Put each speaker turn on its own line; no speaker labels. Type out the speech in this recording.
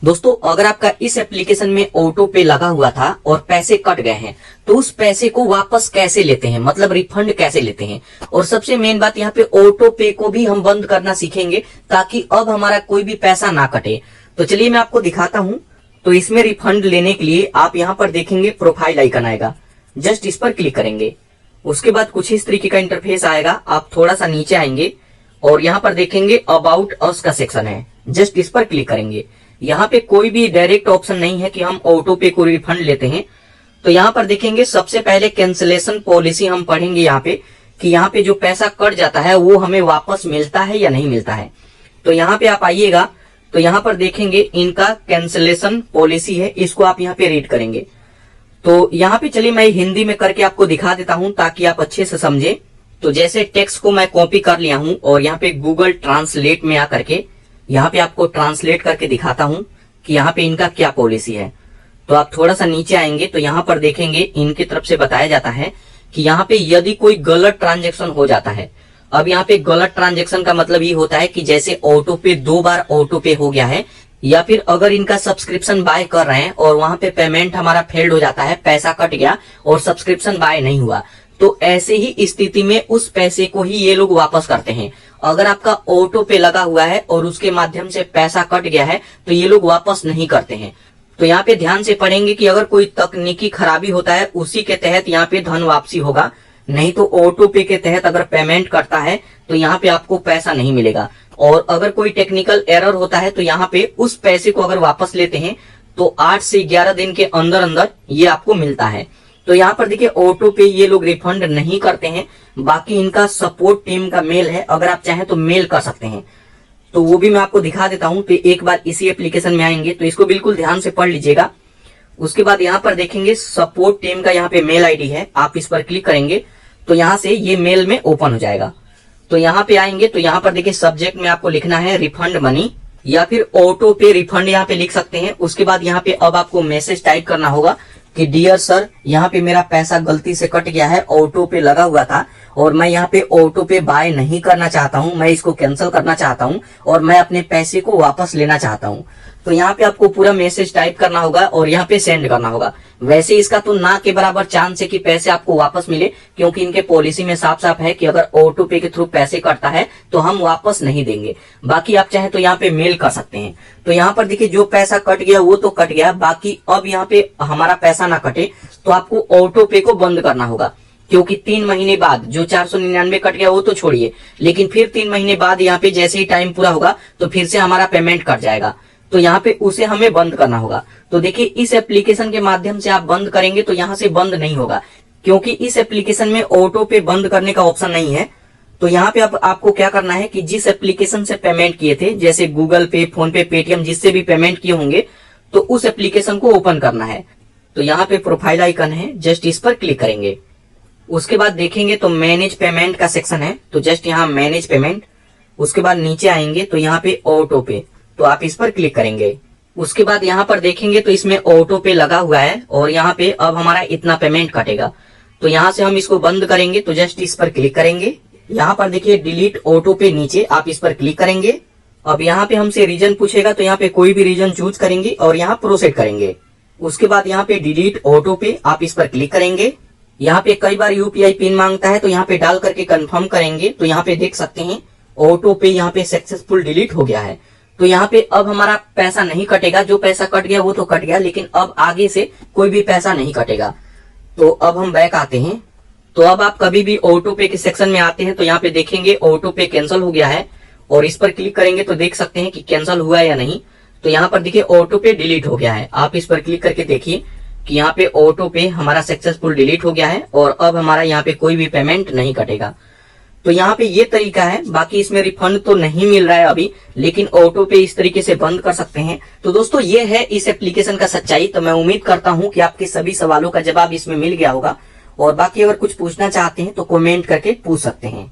दोस्तों अगर आपका इस एप्लीकेशन में ऑटो पे लगा हुआ था और पैसे कट गए हैं तो उस पैसे को वापस कैसे लेते हैं, मतलब रिफंड कैसे लेते हैं। और सबसे मेन बात यहाँ पे ऑटो पे को भी हम बंद करना सीखेंगे ताकि अब हमारा कोई भी पैसा ना कटे। तो चलिए मैं आपको दिखाता हूँ। तो इसमें रिफंड लेने के लिए आप यहाँ पर देखेंगे प्रोफाइल आइकन आएगा, जस्ट इस पर क्लिक करेंगे। उसके बाद कुछ इस तरीके का इंटरफेस आएगा। आप थोड़ा सा नीचे आएंगे और यहाँ पर देखेंगे अबाउट अस का सेक्शन है, जस्ट इस पर क्लिक करेंगे। यहाँ पे कोई भी डायरेक्ट ऑप्शन नहीं है कि हम ऑटो पे को रिफंड लेते हैं। तो यहाँ पर देखेंगे सबसे पहले कैंसिलेशन पॉलिसी हम पढ़ेंगे यहाँ पे कि यहाँ पे जो पैसा कट जाता है वो हमें वापस मिलता है या नहीं मिलता है। तो यहाँ पे आप आइएगा तो यहाँ पर देखेंगे इनका कैंसिलेशन पॉलिसी है, इसको आप यहाँ पे रीड करेंगे। तो यहाँ पे चलिए मैं हिंदी में करके आपको दिखा देता हूँ ताकि आप अच्छे से समझे। तो जैसे टेक्स्ट को मैं कॉपी कर लिया हूँ और यहाँ पे गूगल ट्रांसलेट में आकर के यहाँ पे आपको ट्रांसलेट करके दिखाता हूँ कि यहाँ पे इनका क्या पॉलिसी है। तो आप थोड़ा सा नीचे आएंगे तो यहाँ पर देखेंगे इनकी तरफ से बताया जाता है कि यहाँ पे यदि कोई गलत ट्रांजेक्शन हो जाता है। अब यहाँ पे गलत ट्रांजेक्शन का मतलब ये होता है कि जैसे ऑटो पे 2 बार ऑटो पे हो गया है, या फिर अगर इनका सब्सक्रिप्शन बाय कर रहे हैं और वहां पे पेमेंट हमारा फेल्ड हो जाता है, पैसा कट गया और सब्सक्रिप्शन बाय नहीं हुआ, तो ऐसे ही स्थिति में उस पैसे को ही ये लोग वापस करते हैं। अगर आपका ऑटो पे लगा हुआ है और उसके माध्यम से पैसा कट गया है तो ये लोग वापस नहीं करते हैं। तो यहाँ पे ध्यान से पढ़ेंगे कि अगर कोई तकनीकी खराबी होता है उसी के तहत यहाँ पे धन वापसी होगा, नहीं तो ऑटो पे के तहत अगर पेमेंट करता है तो यहाँ पे आपको पैसा नहीं मिलेगा। और अगर कोई टेक्निकल एरर होता है तो यहाँ पे उस पैसे को अगर वापस लेते हैं तो 8 से 11 दिन के अंदर अंदर ये आपको मिलता है। तो यहाँ पर देखिए ऑटो पे ये लोग रिफंड नहीं करते हैं। बाकी इनका सपोर्ट टीम का मेल है, अगर आप चाहें तो मेल कर सकते हैं, तो वो भी मैं आपको दिखा देता हूँ। तो एक बार इसी एप्लीकेशन में आएंगे तो इसको बिल्कुल ध्यान से पढ़ लीजिएगा। उसके बाद यहाँ पर देखेंगे सपोर्ट टीम का यहाँ पे मेल आईडी है, आप इस पर क्लिक करेंगे तो यहाँ से ये मेल में ओपन हो जाएगा। तो यहाँ पे आएंगे तो यहाँ पर देखिए सब्जेक्ट में आपको लिखना है रिफंड मनी या फिर ऑटो पे रिफंड यहाँ पे लिख सकते हैं। उसके बाद यहाँ पे अब आपको मैसेज टाइप करना होगा कि डियर सर, यहाँ पे मेरा पैसा गलती से कट गया है, ऑटो पे लगा हुआ था और मैं यहाँ पे ऑटो पे बाय नहीं करना चाहता हूँ, मैं इसको कैंसिल करना चाहता हूँ और मैं अपने पैसे को वापस लेना चाहता हूँ। तो यहाँ पे आपको पूरा मैसेज टाइप करना होगा और यहाँ पे सेंड करना होगा। वैसे इसका तो ना के बराबर चांस है कि पैसे आपको वापस मिले, क्योंकि इनके पॉलिसी में साफ साफ है कि अगर ऑटो पे के थ्रू पैसे कटता है तो हम वापस नहीं देंगे। बाकी आप चाहे तो यहाँ पे मेल कर सकते हैं। तो यहाँ पर देखिए जो पैसा कट गया वो तो कट गया, बाकी अब यहाँ पे हमारा पैसा ना कटे तो आपको ऑटो पे को बंद करना होगा, क्योंकि 3 महीने बाद जो 499 कट गया वो तो छोड़िए, लेकिन फिर 3 महीने बाद यहाँ पे जैसे ही टाइम पूरा होगा तो फिर से हमारा पेमेंट कट जाएगा। तो यहाँ पे उसे हमें बंद करना होगा। तो देखिए इस एप्लीकेशन के माध्यम से आप बंद करेंगे तो यहाँ से बंद नहीं होगा, क्योंकि इस एप्लीकेशन में ऑटो पे बंद करने का ऑप्शन नहीं है। तो यहाँ पे आपको क्या करना है कि जिस एप्लीकेशन से पेमेंट किए थे, जैसे गूगल पे, फोन पे, पेटीएम, जिससे भी पेमेंट किए होंगे, तो उस एप्लीकेशन को ओपन करना है। तो यहाँ पे प्रोफाइल आइकन है, जस्ट इस पर क्लिक करेंगे। उसके बाद देखेंगे तो मैनेज पेमेंट का सेक्शन है, तो जस्ट यहाँ मैनेज पेमेंट। उसके बाद नीचे आएंगे तो यहाँ पे ऑटो पे, तो आप इस पर क्लिक करेंगे। उसके बाद यहाँ पर देखेंगे तो इसमें ऑटो पे लगा हुआ है और यहाँ पे अब हमारा इतना पेमेंट कटेगा। तो यहाँ से हम इसको बंद करेंगे तो जस्ट इस पर क्लिक करेंगे। यहाँ पर देखिए डिलीट ऑटो पे नीचे, आप इस पर क्लिक करेंगे। अब यहाँ पे हमसे रीजन पूछेगा तो यहाँ पे कोई भी रीजन चूज करेंगे और यहाँ प्रोसीड करेंगे। उसके बाद यहाँ पे डिलीट ऑटो पे, आप इस पर क्लिक करेंगे। यहाँ पे कई बार यूपीआई पिन मांगता है तो यहाँ पे डाल करके कंफर्म करेंगे। तो यहाँ पे देख सकते हैं ऑटो पे यहाँ पे सक्सेसफुल डिलीट हो गया है। तो यहाँ पे अब हमारा पैसा नहीं कटेगा, जो पैसा कट गया वो तो कट गया, लेकिन अब आगे से कोई भी पैसा नहीं कटेगा। तो अब हम बैक आते हैं। तो अब आप कभी भी ऑटो पे के सेक्शन में आते हैं तो यहाँ पे देखेंगे ऑटो पे कैंसिल हो गया है और इस पर क्लिक करेंगे तो देख सकते हैं कि कैंसिल हुआ है या नहीं। तो यहाँ पर देखिए ऑटो पे डिलीट हो गया है, आप इस पर क्लिक करके देखिए कि यहाँ पे ऑटो पे हमारा सक्सेसफुल डिलीट हो गया है और अब हमारा यहाँ पे कोई भी पेमेंट नहीं कटेगा। तो यहाँ पे ये तरीका है। बाकी इसमें रिफंड तो नहीं मिल रहा है अभी, लेकिन ऑटो पे इस तरीके से बंद कर सकते हैं। तो दोस्तों ये है इस एप्लीकेशन का सच्चाई। तो मैं उम्मीद करता हूँ कि आपके सभी सवालों का जवाब इसमें मिल गया होगा, और बाकी अगर कुछ पूछना चाहते हैं तो कमेंट करके पूछ सकते हैं।